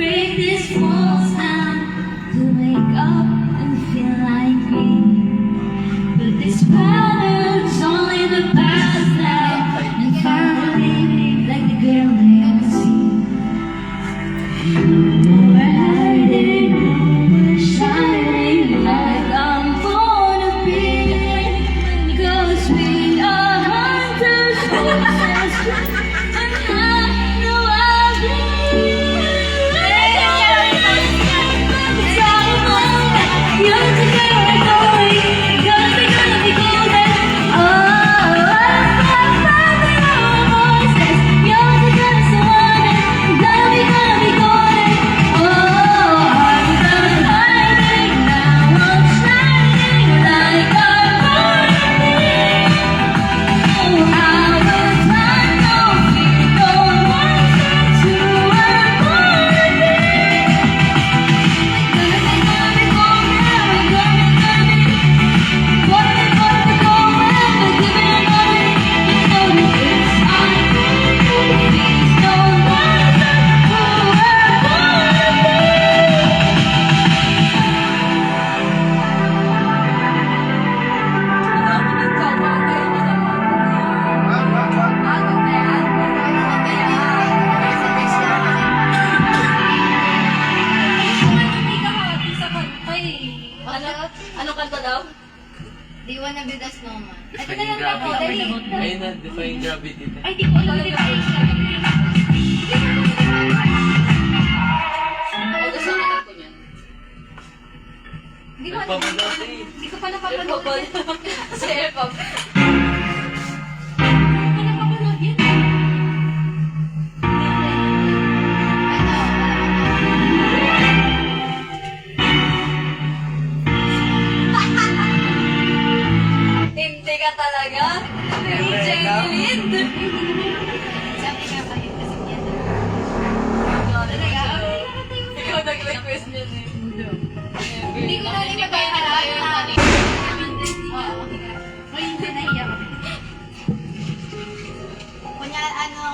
break these walls down, to wake up and feel like me. But this pattern's only the past now, and finally, like the girl they all see. No more hiding, no more shining like I'm born to be. 'Cause we are hunters, horses, and I know I'll be. You're the girl I'm going, you're the girl I'm golden. Oh, voices, you're the girl I'm wanting, gonna be golden. Oh, I'm done hiding, now I'm shining like I'm born to be. Oh, how will time know we don't want to I'm born to be. Anong kanta daw? Do you wanna be the snowman? Ito na lang ako, dali. Ayun na, define gravity na. Ay, di ko alam yung definition. Gusto ko na ko niyan. Hindi ko Nagpapanood eh. Hindi ko pa napapanood. Sa airpop. Hindi ka talaga? DJ Lind! Sabi nga ba yun kasi yan. Ikaw nag-request niya eh. Hindi ko na rin magkakaroon. May hindi nahiya kami.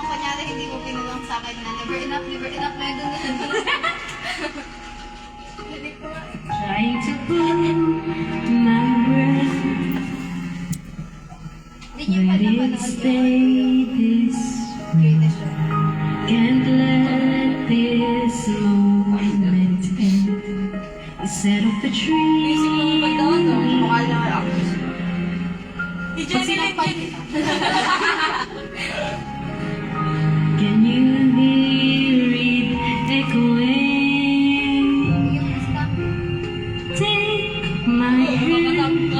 Kunyari hindi mo pinulong sa akin na never enough, may ganun. Trying to pull my breath, Hindi niyo pa let it napanood stay this way. greatest show. Can't let this moment end. You set off a tree. Mukha lang ako. DJ Lind! Can you hear it echoing? Yung stop. Take my hand,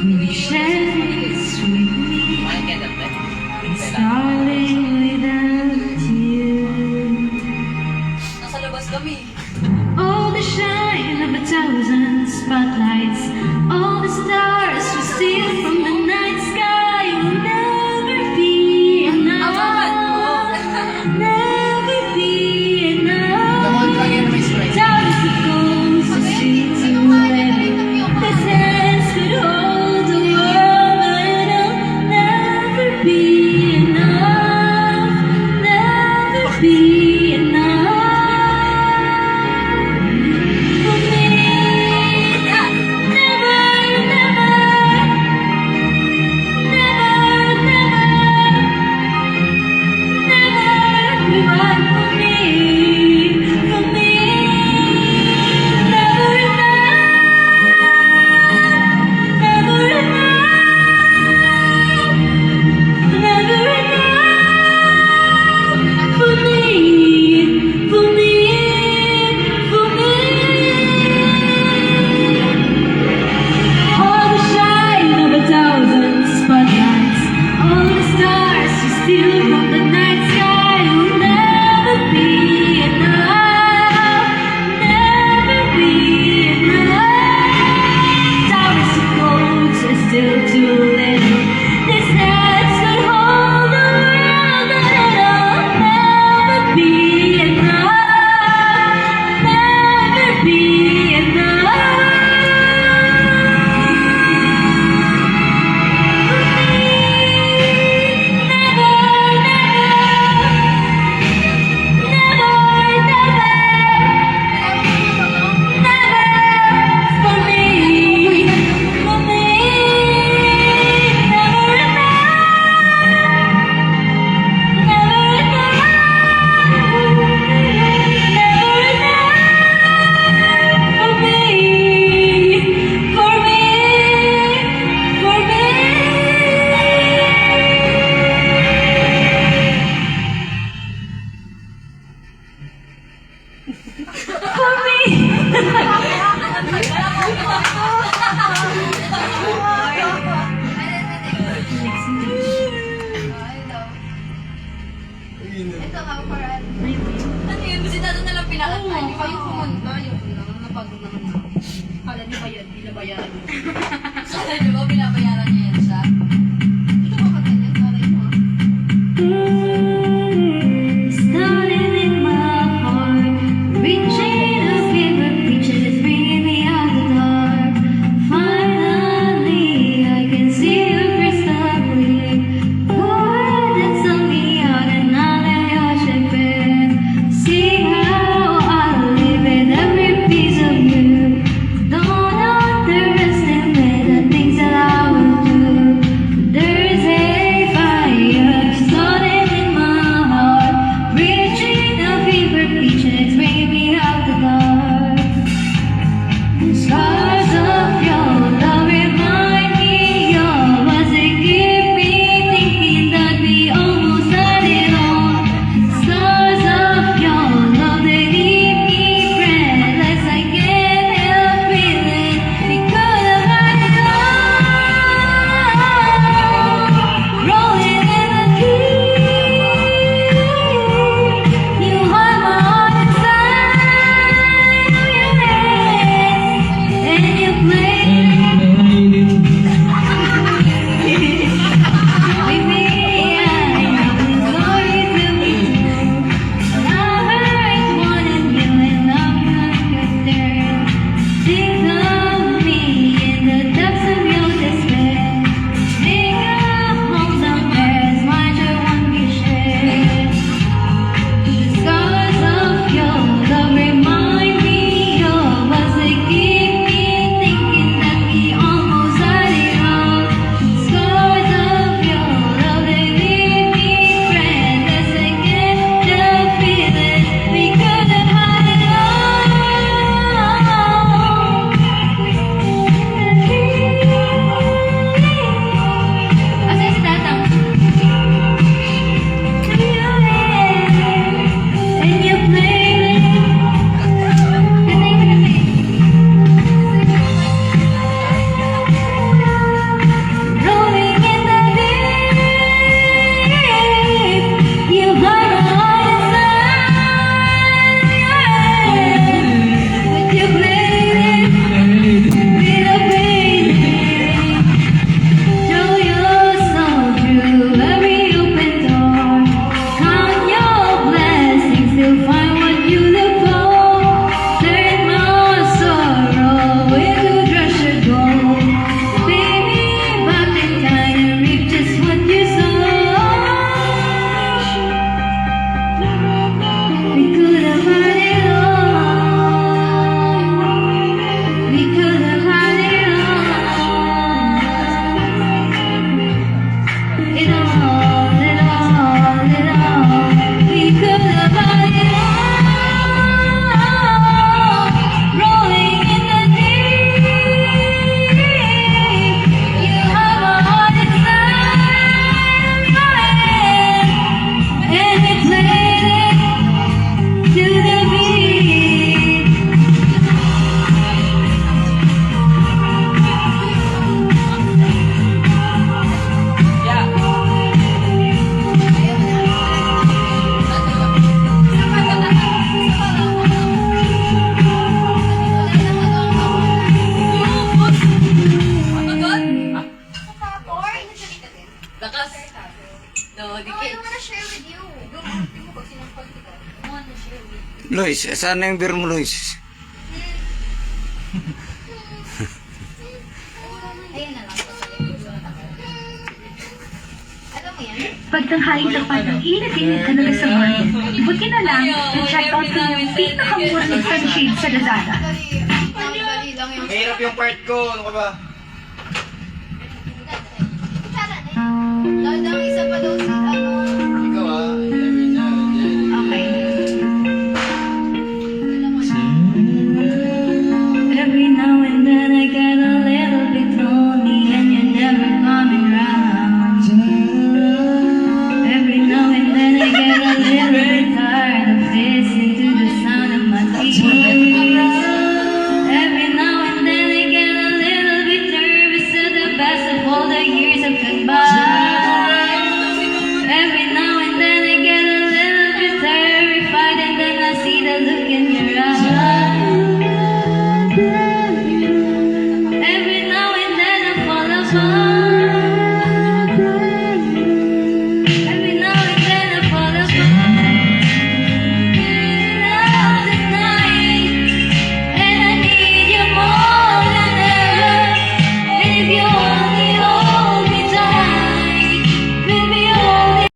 will you share this with me? Starting without you. Nasa labas kami. All the shine of a thousand spotlights, all the stars we steal from the night sky will never be enough. Never be enough. Stars that goes to streets and weather, this hands could hold the world, but it'll never be enough. Never be enough. For me, never, never. For me. Ito nga, for ano. Ano yun? Kasi tato na lang pinakanta. Hindi kayo pumunta. Yung lang, napagod naman ako. Kala di bayad, binabayaran niyo. Kala di ba binabayaran niya yan siya? Ito ba kanta niya? Taray mo, ah. Starting in my heart, reaching a fever pitch and it's bringing me out the dark. Finally, I can see you crystal clear. Go ahead and sell me out and I'll let you shape it. See how I live with every piece of you. Don't underestimate the things that I will do. There's a fire starting in my heart, reaching a fever pitch and it's bringing me out the dark. The scars of your love remind me of us. They keep me thinking that we almost had it all. Scars of your love, they leave me breathless. I can't help feeling we could have had it all. Rolling in the deep, you hide my heart inside of your hands, and you play with me. I know the story to be true, but I heard one in you, and I'm not concerned. Think of me in the depths of your despair. Think of home somewhere, as much I want we share. The scars of your love remind me of us. They keep me thinking that we almost had it all. Scars of your love, they leave me breathless. I can't help feeling we could have had it all. Asa si Tatang? And you play rolling in the deep, you hide my heart inside your hands, but you play with a baby. Show your soul through every open door. Count your blessings to find what you look for. Turn my sorrow into treasure gold. Baby, back in time and reap just what you sow. We could have had it all. We could have had it all. It all, it all, it all. We could have had it all. Rolling in the deep, you have a heart inside of your head, and you played it to the beat. Yeah. Lakas. No, di Oh, I kay. wanna share with you. Hindi mo pag sinampal kita. I want to share with you. Lois, saan na yung beer mo, Lois? Ayun na lang. Alam mo yan? Pagtanghaling tapat ng init-init ka na sa market, buti na lang na-check out ko yung pinakamurang sunshade sa Lazada. Dali lang yung... Mahirap yung part ko. Ano ka ba? Isa pa daw si ano... Ikaw ah.